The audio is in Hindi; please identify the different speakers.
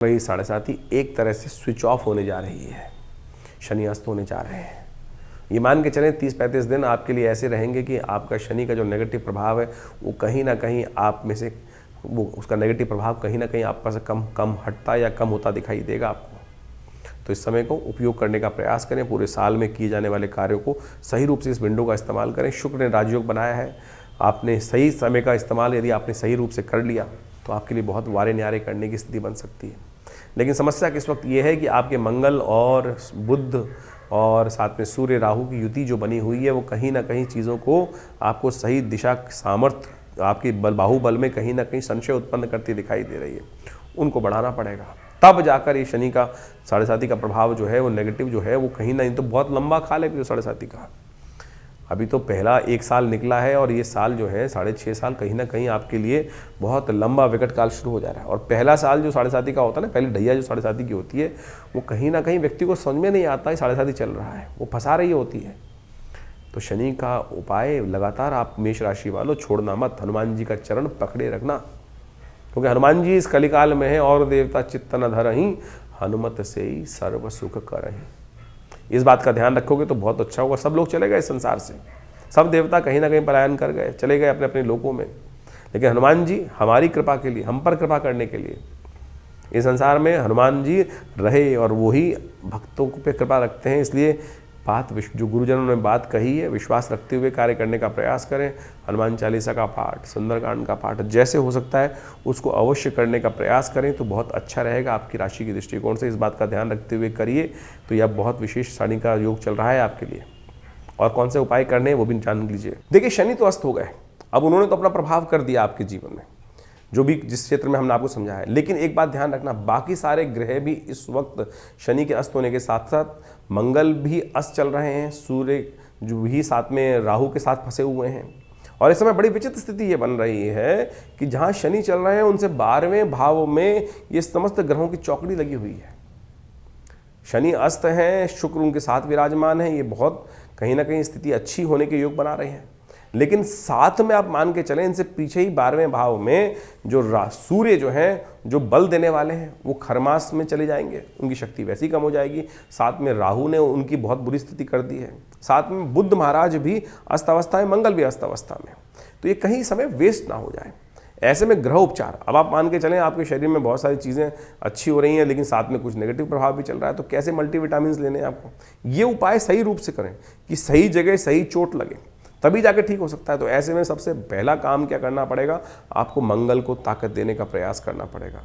Speaker 1: वही 7.5 एक तरह से स्विच ऑफ होने जा रही है, शनि अस्त होने जा रहे हैं। ये मान के चलें 30-35 दिन आपके लिए ऐसे रहेंगे कि आपका शनि का जो नेगेटिव प्रभाव है वो कहीं ना कहीं आप में से वो उसका नेगेटिव प्रभाव कहीं ना कहीं आप पर से कम कम हटता या कम होता दिखाई देगा आपको। तो इस समय को उपयोग करने का प्रयास करें, पूरे साल में किए जाने वाले कार्यों को सही रूप से इस विंडो का इस्तेमाल करें। शुक्र ने राजयोग बनाया है, आपने सही समय का इस्तेमाल यदि आपने सही रूप से कर लिया तो आपके लिए बहुत वारे न्यारे करने की स्थिति बन सकती है। लेकिन समस्या किस वक्त ये है कि आपके मंगल और बुध और साथ में सूर्य राहु की युति जो बनी हुई है वो कहीं ना कहीं चीज़ों को आपको सही दिशा सामर्थ्य आपके बाहुबल में कहीं ना कहीं संशय उत्पन्न करती दिखाई दे रही है। उनको बढ़ाना पड़ेगा, तब जाकर ये शनि का 7.5 का प्रभाव जो है वो नेगेटिव जो है वो कहीं ना तो बहुत लंबा काल है 7.5 का। अभी तो पहला 1 साल निकला है और ये साल जो है 6.5 साल कहीं ना कहीं आपके लिए बहुत लंबा विकट काल शुरू हो जा रहा है। और पहला साल जो 7.5 का होता है ना, पहली ढैया जो 7.5 की होती है वो कहीं ना कहीं व्यक्ति को समझ में नहीं आता है 7.5 चल रहा है, वो फंसा रही होती है। तो शनि का उपाय लगातार आप मेष राशि वालों छोड़ना मत, हनुमान जी का चरण पकड़े रखना, क्योंकि हनुमान जी इस कलिकाल में है और देवता चित्त न धरहि, हनुमत से ही सर्व सुख करहि। इस बात का ध्यान रखोगे तो बहुत अच्छा होगा। सब लोग चले गए इस संसार से, सब देवता कहीं ना कहीं पलायन कर गए, चले गए अपने अपने लोकों में, लेकिन हनुमान जी हमारी कृपा के लिए, हम पर कृपा करने के लिए इस संसार में हनुमान जी रहे और वही भक्तों पे कृपा रखते हैं। इसलिए बात जो गुरुजनों ने बात कही है विश्वास रखते हुए कार्य करने का प्रयास करें। हनुमान चालीसा का पाठ, सुंदरकांड का पाठ जैसे हो सकता है उसको अवश्य करने का प्रयास करें तो बहुत अच्छा रहेगा आपकी राशि की दृष्टिकोण से। इस बात का ध्यान रखते हुए करिए तो यह बहुत विशेष शनि का योग चल रहा है आपके लिए। और कौन से उपाय करने हैं वो भी जान लीजिए। देखिए शनि तो अस्त हो गए, अब उन्होंने तो अपना प्रभाव कर दिया आपके जीवन में, जो भी जिस क्षेत्र में हमने आपको समझा है। लेकिन एक बात ध्यान रखना, बाकी सारे ग्रह भी इस वक्त शनि के अस्त होने के साथ साथ मंगल भी अस्त चल रहे हैं, सूर्य जो भी साथ में राहु के साथ फंसे हुए हैं। और इस समय बड़ी विचित्र स्थिति ये बन रही है कि जहाँ शनि चल रहे हैं उनसे 12वें भाव में ये समस्त ग्रहों की चौकड़ी लगी हुई है। शनि अस्त हैं, शुक्र उनके साथ विराजमान है, ये बहुत कहीं ना कहीं स्थिति अच्छी होने के योग बना रहे हैं। लेकिन साथ में आप मान के चलें इनसे पीछे ही 12वें भाव में जो सूर्य जो हैं, जो बल देने वाले हैं, वो खरमास में चले जाएंगे, उनकी शक्ति वैसी कम हो जाएगी। साथ में राहु ने उनकी बहुत बुरी स्थिति कर दी है, साथ में बुध महाराज भी अस्त अवस्था में, मंगल भी अस्त अवस्था में। तो ये कहीं समय वेस्ट ना हो जाए। ऐसे में ग्रह उपचार, अब आप मान के चलें आपके शरीर में बहुत सारी चीज़ें अच्छी हो रही हैं लेकिन साथ में कुछ नेगेटिव प्रभाव भी चल रहा है, तो कैसे मल्टीविटामिन्स लेने हैं आपको, ये उपाय सही रूप से करें कि सही जगह सही चोट लगे, तभी जाके ठीक हो सकता है। तो ऐसे में सबसे पहला काम क्या करना पड़ेगा, आपको मंगल को ताकत देने का प्रयास करना पड़ेगा।